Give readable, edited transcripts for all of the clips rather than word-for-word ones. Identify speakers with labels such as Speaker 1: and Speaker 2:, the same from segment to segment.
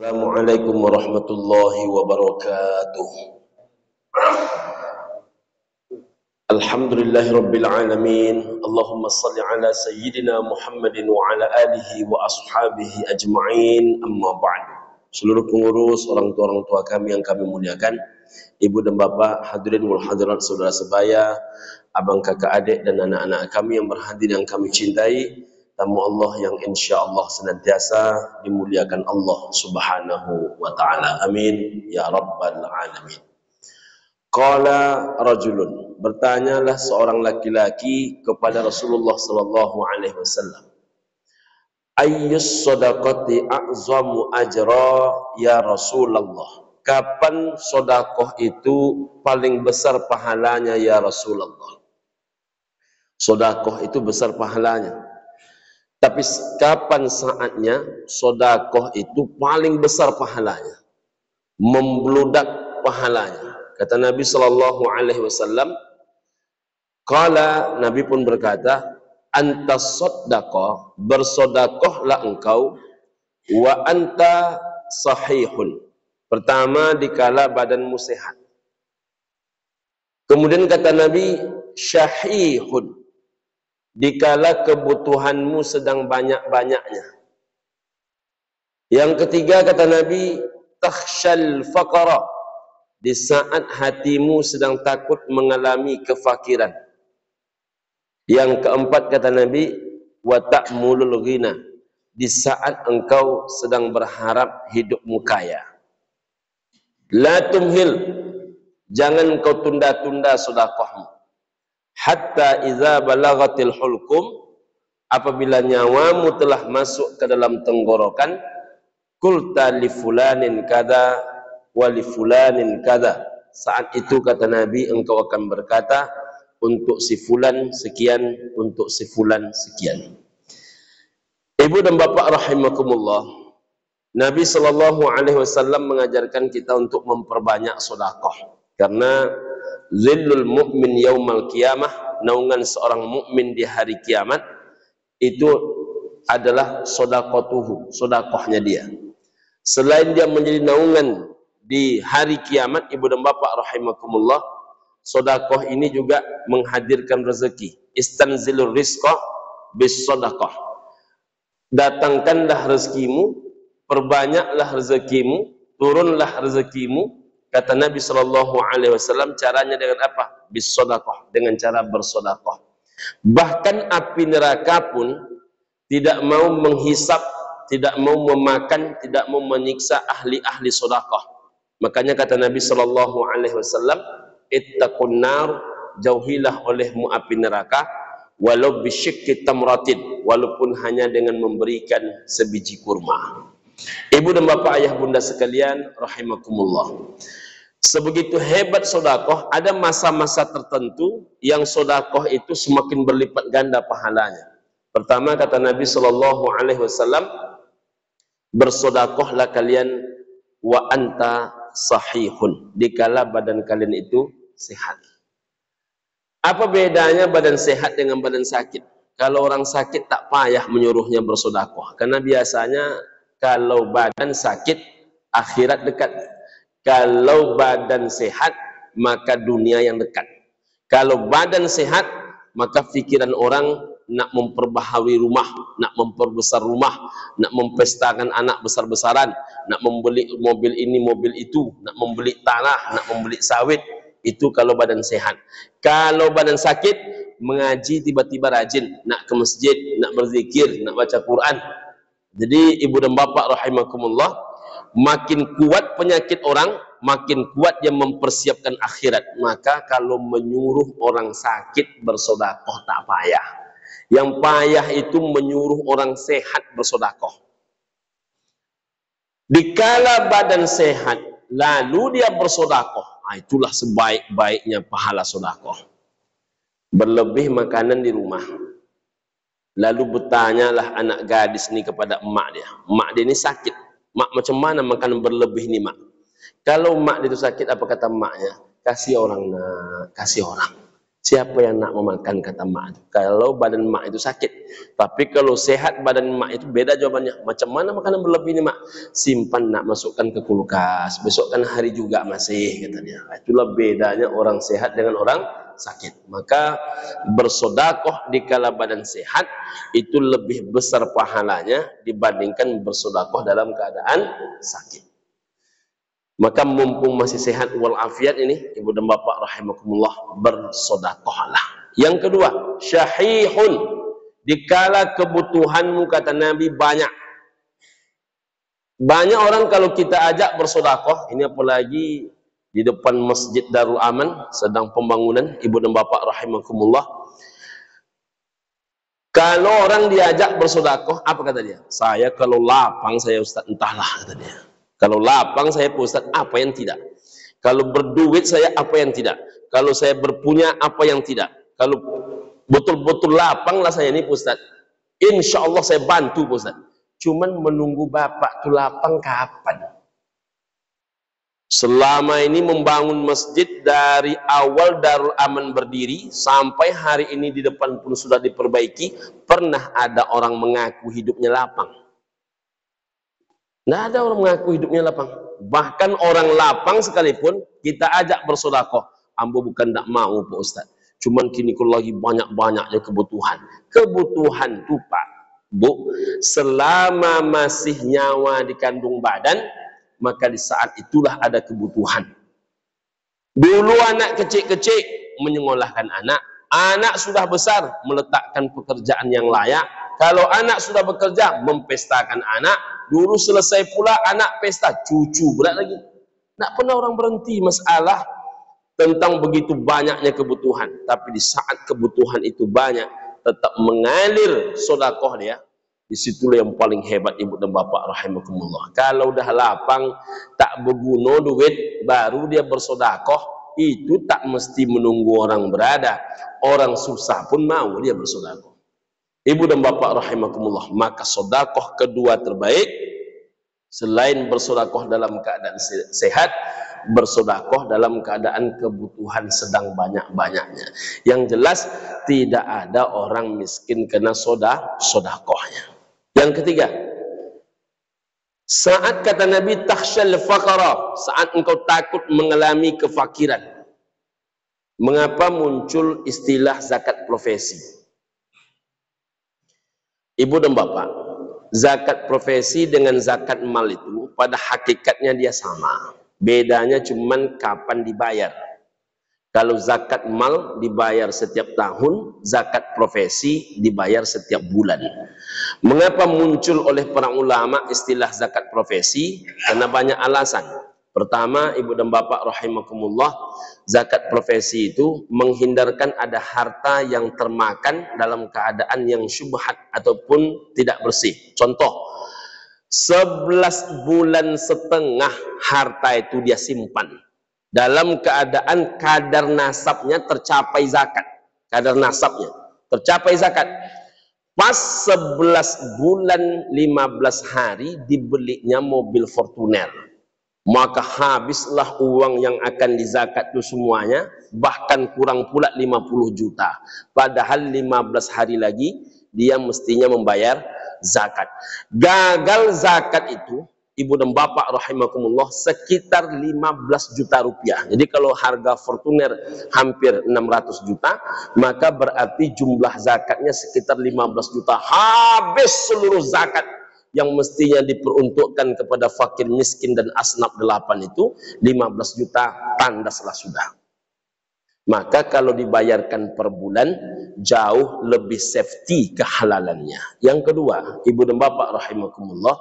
Speaker 1: Assalamualaikum warahmatullahi wabarakatuh. Alhamdulillahirabbil alamin. Allahumma shalli ala sayyidina Muhammadin wa ala alihi wa ashabihi ajma'in. Amma ba'du. Seluruh pengurus, orang tua kami yang kami muliakan, ibu dan bapak, hadirin wal hadirat, saudara sebaya, abang kakak adik dan anak-anak kami yang berhadir yang kami cintai, tamu Allah yang insyaallah senantiasa dimuliakan Allah Subhanahu wa taala. Amin ya rabbal alamin. Qala rajulun, bertanyalah seorang laki-laki kepada Rasulullah sallallahu alaihi wasallam, ayyus sadaqati a'zamu ajra ya Rasulullah? Kapan sedekah itu paling besar pahalanya ya Rasulullah? Sedekah itu besar pahalanya. Tapi kapan saatnya sedekah itu paling besar pahalanya? Membludak pahalanya. Kata Nabi sallallahu alaihi wasallam, qala, Nabi pun berkata, anta sadaqah, bersedekahlah engkau, wa anta sahihun. Pertama, dikala badanmu sehat. Kemudian kata Nabi, syahihun, dikala kebutuhanmu sedang banyak-banyaknya. Yang ketiga kata Nabi, takhshal faqara, di saat hatimu sedang takut mengalami kefakiran. Yang keempat kata Nabi, wa ta'mulul ghina, di saat engkau sedang berharap hidupmu kaya. La tumhil, jangan kau tunda-tunda sedekahmu. Hatta iza balagatil hulkum, apabila nyawamu telah masuk ke dalam tenggorokan, qulta li fulanin kada wa li fulanin kada, saat itu kata Nabi engkau akan berkata, untuk si fulan sekian, untuk si fulan sekian. Ibu dan bapak rahimakumullah, Nabi sallallahu alaihi wasallam mengajarkan kita untuk memperbanyak sedekah, karena zillul mu'min yaumal qiyamah, naungan seorang mukmin di hari kiamat itu adalah sedekatuhu, sedekahnya dia. Selain dia menjadi naungan di hari kiamat, ibu dan bapak rahimakumullah, sedekah ini juga menghadirkan rezeki. Istanzilur rizqa bis sedekah. Datangkanlah rezekimu, perbanyaklah rezekimu, turunlah rezekimu. Kata Nabi sallallahu alaihi wasallam, caranya dengan apa? Bis sedekah, dengan cara bersedekah. Bahkan api neraka pun tidak mau menghisap, tidak mau memakan, tidak mau menyiksa ahli-ahli sedekah. Makanya kata Nabi sallallahu alaihi wasallam, ittaqun nar, jauhilah olehmu api neraka, walau bisyikki tamratin, walaupun hanya dengan memberikan sebiji kurma. Ibu dan bapak, ayah bunda sekalian rahimakumullah, sebegitu hebat sedekah, ada masa-masa tertentu yang sedekah itu semakin berlipat ganda pahalanya. Pertama kata Nabi sallallahu alaihi wasallam, bersedekahlah kalian wa anta sahihun, dikala badan kalian itu sehat. Apa bedanya badan sehat dengan badan sakit? Kalau orang sakit tak payah menyuruhnya bersedekah, karena biasanya kalau badan sakit akhirat dekat. Kalau badan sehat maka dunia yang dekat. Kalau badan sehat maka pikiran orang nak memperbaharui rumah, nak memperbesar rumah, nak mempestakan anak besar-besaran, nak membeli mobil ini mobil itu, nak membeli tanah, nak membeli sawit. Itu kalau badan sehat. Kalau badan sakit, mengaji tiba-tiba rajin, nak ke masjid, nak berzikir, nak baca Quran. Jadi ibu dan bapak rahimakumullah, makin kuat penyakit orang, makin kuat dia mempersiapkan akhirat. Maka kalau menyuruh orang sakit bersedekah tak payah. Yang payah itu menyuruh orang sehat bersedekah. Dikala badan sehat lalu dia bersedekah, itulah sebaik-baiknya pahala sedekah. Berlebih makanan di rumah, lalu bertanyalah anak gadis ni kepada emak dia. Emak dia ni sakit. Mak, macam mana makan berlebih ni mak? Kalau mak dia tu sakit, apa kata maknya? Kasih orang nak, kasih orang. Siapa yang nak memakan, kata mak itu, kalau badan mak itu sakit. Tapi kalau sehat badan mak itu beda jawabannya. Macam mana makanan berlebih ini mak? Simpan nak, masukkan ke kulkas, besok kan hari juga masih, kata dia. Itulah bedanya orang sehat dengan orang sakit. Maka bersodakoh di kala badan sehat itu lebih besar pahalanya dibandingkan bersodakoh dalam keadaan sakit. Maka mumpung masih sehat walafiat ini, ibu dan bapak rahimakumullah, bersodakohlah. Yang kedua, syahihun, dikala kebutuhanmu, kata Nabi, banyak. Banyak orang kalau kita ajak bersodakoh, ini apalagi di depan Masjid Darul Aman sedang pembangunan, ibu dan bapak rahimakumullah. Kalau orang diajak bersodakoh, apa kata dia? Saya kalau lapang saya Ustaz, entahlah, kata dia. Kalau lapang saya Ustaz, apa yang tidak? Kalau berduit saya, apa yang tidak? Kalau saya berpunya, apa yang tidak? Kalau betul-betul lapang lah saya ini Ustaz, insya Allah saya bantu Ustaz. Cuman menunggu bapak tu lapang kapan? Selama ini membangun masjid dari awal Darul Aman berdiri sampai hari ini di depan pun sudah diperbaiki, pernah ada orang mengaku hidupnya lapang? Tidak ada orang mengaku hidupnya lapang. Bahkan orang lapang sekalipun kita ajak bersodakoh, ambo bukan tidak mau Pak Ustaz, cuman kini kalau lagi banyak-banyaknya kebutuhan. Kebutuhan itu Pak, Bu, selama masih nyawa di kandung badan, maka di saat itulah ada kebutuhan. Dulu anak kecil-kecil menyekolahkan anak, anak sudah besar meletakkan pekerjaan yang layak. Kalau anak sudah bekerja, mempestakan anak. Dulu selesai pula anak pesta, cucu pula lagi. Tak pernah orang berhenti masalah tentang begitu banyaknya kebutuhan. Tapi di saat kebutuhan itu banyak, tetap mengalir sodakoh dia. Disitulah yang paling hebat ibu dan bapak rahimakumullah. Kalau dah lapang, tak berguna duit, baru dia bersodakoh. Itu tak mesti menunggu orang berada. Orang susah pun mau dia bersodakoh. Ibu dan bapak rahimakumullah, maka sodakoh kedua terbaik selain bersodakoh dalam keadaan sehat, bersodakoh dalam keadaan kebutuhan sedang banyak-banyaknya. Yang jelas tidak ada orang miskin kena sodakohnya. Yang ketiga, saat kata Nabi takhshal faqara, saat engkau takut mengalami kefakiran. Mengapa muncul istilah zakat profesi? Ibu dan bapak, zakat profesi dengan zakat mal itu pada hakikatnya dia sama. Bedanya cuman kapan dibayar. Kalau zakat mal dibayar setiap tahun, zakat profesi dibayar setiap bulan. Mengapa muncul oleh para ulama istilah zakat profesi? Karena banyak alasan. Pertama, ibu dan bapak rahimakumullah, zakat profesi itu menghindarkan ada harta yang termakan dalam keadaan yang syubhat ataupun tidak bersih. Contoh, 11 bulan setengah harta itu dia simpan dalam keadaan kadar nasabnya tercapai zakat. Kadar nasabnya tercapai zakat. Pas 11 bulan 15 hari dibelinya mobil Fortuner. Maka habislah uang yang akan dizakat itu semuanya, bahkan kurang pula 50 juta. Padahal 15 hari lagi dia mestinya membayar zakat. Gagal zakat itu, ibu dan bapak rahimakumullah, sekitar 15 juta rupiah. Jadi kalau harga Fortuner hampir 600 juta, maka berarti jumlah zakatnya sekitar 15 juta. Habis seluruh zakat yang mestinya diperuntukkan kepada fakir miskin dan asnaf 8 itu, 15 juta tandaslah sudah. Maka kalau dibayarkan per bulan jauh lebih safety kehalalannya. Yang kedua, ibu dan bapak rahimakumullah,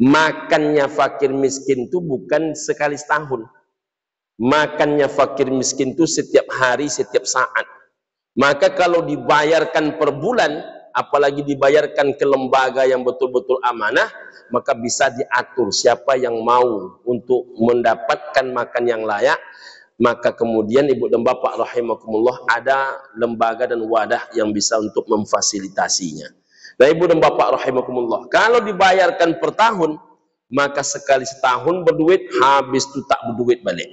Speaker 1: makannya fakir miskin itu bukan sekali setahun. Makannya fakir miskin itu setiap hari, setiap saat. Maka kalau dibayarkan per bulan, apalagi dibayarkan ke lembaga yang betul-betul amanah, maka bisa diatur siapa yang mau untuk mendapatkan makan yang layak. Maka kemudian ibu dan bapak rahimakumullah, ada lembaga dan wadah yang bisa untuk memfasilitasinya. Nah ibu dan bapak rahimakumullah, kalau dibayarkan per tahun, maka sekali setahun berduit, habis itu tak berduit balik.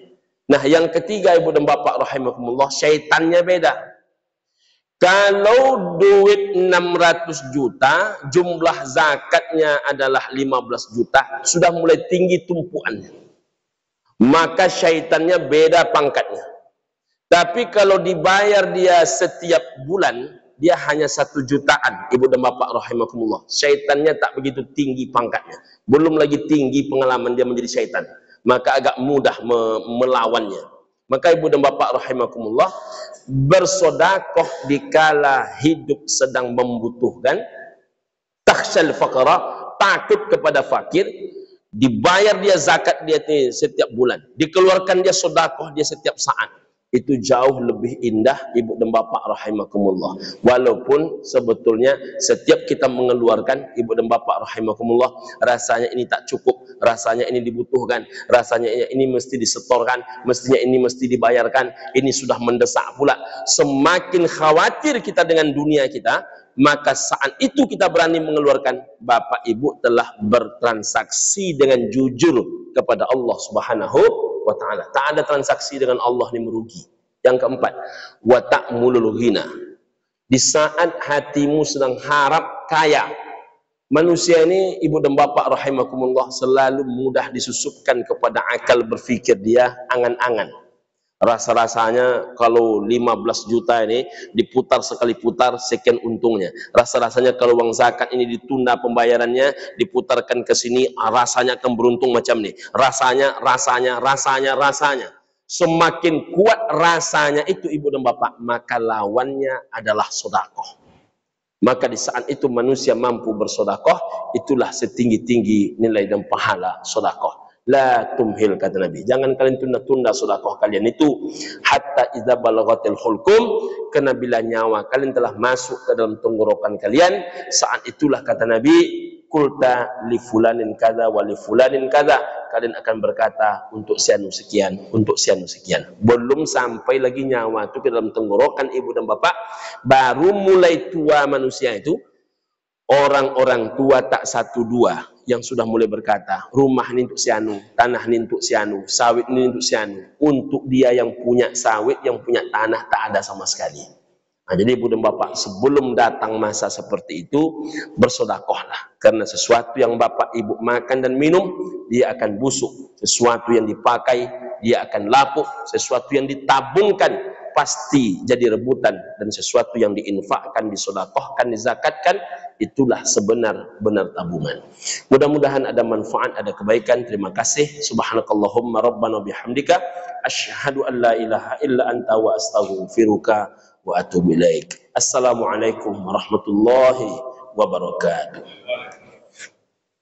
Speaker 1: Nah yang ketiga ibu dan bapak rahimakumullah, syaitannya beda. Kalau duit 600 juta, jumlah zakatnya adalah 15 juta, sudah mulai tinggi tumpuannya. Maka syaitannya beda pangkatnya. Tapi kalau dibayar dia setiap bulan, dia hanya 1 jutaan, ibu dan bapak rahimakumullah. Syaitannya tak begitu tinggi pangkatnya. Belum lagi tinggi pengalaman dia menjadi syaitan. Maka agak mudah melawannya. Maka ibu dan bapak rahimakumullah, bersodakoh dikala hidup sedang membutuhkan, takhsyal faqra, takut kepada fakir, dibayar dia zakat dia setiap bulan, dikeluarkan dia sodakoh dia setiap saat, itu jauh lebih indah ibu dan bapak rahimakumullah. Walaupun sebetulnya setiap kita mengeluarkan ibu dan bapak rahimakumullah, rasanya ini tak cukup, rasanya ini dibutuhkan, rasanya ini mesti disetorkan, mestinya ini mesti dibayarkan, ini sudah mendesak pula. Semakin khawatir kita dengan dunia kita, maka saat itu kita berani mengeluarkan. Bapak ibu telah bertransaksi dengan jujur kepada Allah subhanahu wa ta'ala. Tak ada transaksi dengan Allah ini merugi. Yang keempat, wa ta'mulul ghina. Di saat hatimu sedang harap kaya, manusia ini ibu dan bapak rahimakumullah selalu mudah disusupkan kepada akal berfikir dia angan-angan. Rasa-rasanya kalau 15 juta ini diputar sekali putar, sekian untungnya. Rasa-rasanya kalau uang zakat ini ditunda pembayarannya, diputarkan ke sini, rasanya akan beruntung macam ini. Rasanya. Semakin kuat rasanya itu ibu dan bapak, maka lawannya adalah sedekah. Maka di saat itu manusia mampu bersedekah, itulah setinggi-tinggi nilai dan pahala sedekah. La tumhil, kata Nabi, jangan kalian tunda-tunda sedekah kalian itu hatta idza balaghatil hulqum, karena bila nyawa kalian telah masuk ke dalam tenggorokan kalian, saat itulah kata Nabi, kulta li fulanin kada wa li fulanin kada, kalian akan berkata untuk sianu sekian, untuk sianu sekian. Belum sampai lagi nyawa itu ke dalam tenggorokan ibu dan bapak, baru mulai tua manusia itu. Orang-orang tua tak satu dua yang sudah mulai berkata, rumah ini untuk sianu, tanah ini untuk sianu, sawit ini untuk sianu. Untuk dia yang punya sawit, yang punya tanah, tak ada sama sekali. Nah, jadi ibu dan bapak, sebelum datang masa seperti itu, bersedekahlah. Karena sesuatu yang bapak ibu makan dan minum, dia akan busuk. Sesuatu yang dipakai, dia akan lapuk. Sesuatu yang ditabungkan, pasti jadi rebutan. Dan sesuatu yang diinfakkan, disedekahkan, dizakatkan, itulah sebenar-benar tabungan. Mudah-mudahan ada manfaat, ada kebaikan. Terima kasih. Subhanakallahumma rabbana bihamdika asyhadu an la ilaha illa anta wa astaghfiruka wa atubu ilaik. Assalamualaikum warahmatullahi wabarakatuh.